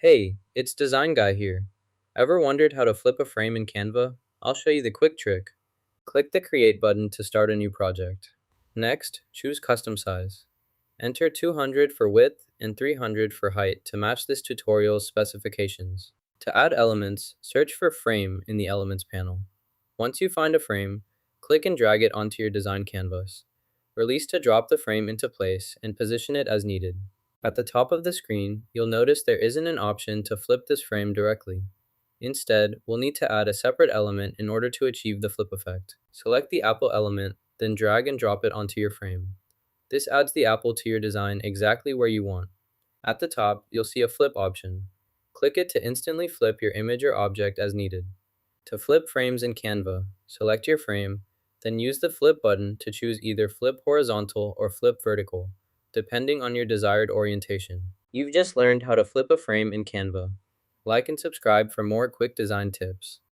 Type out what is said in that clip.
Hey, it's Design Guy here. Ever wondered how to flip a frame in Canva? I'll show you the quick trick. Click the Create button to start a new project. Next, choose Custom Size. Enter 200 for width and 300 for height to match this tutorial's specifications. To add elements, search for Frame in the Elements panel. Once you find a frame, click and drag it onto your design canvas. Release to drop the frame into place and position it as needed. At the top of the screen, you'll notice there isn't an option to flip this frame directly. Instead, we'll need to add a separate element in order to achieve the flip effect. Select the apple element, then drag and drop it onto your frame. This adds the apple to your design exactly where you want. At the top, you'll see a flip option. Click it to instantly flip your image or object as needed. To flip frames in Canva, select your frame, then use the flip button to choose either flip horizontal or flip vertical, depending on your desired orientation. You've just learned how to flip a frame in Canva. Like and subscribe for more quick design tips.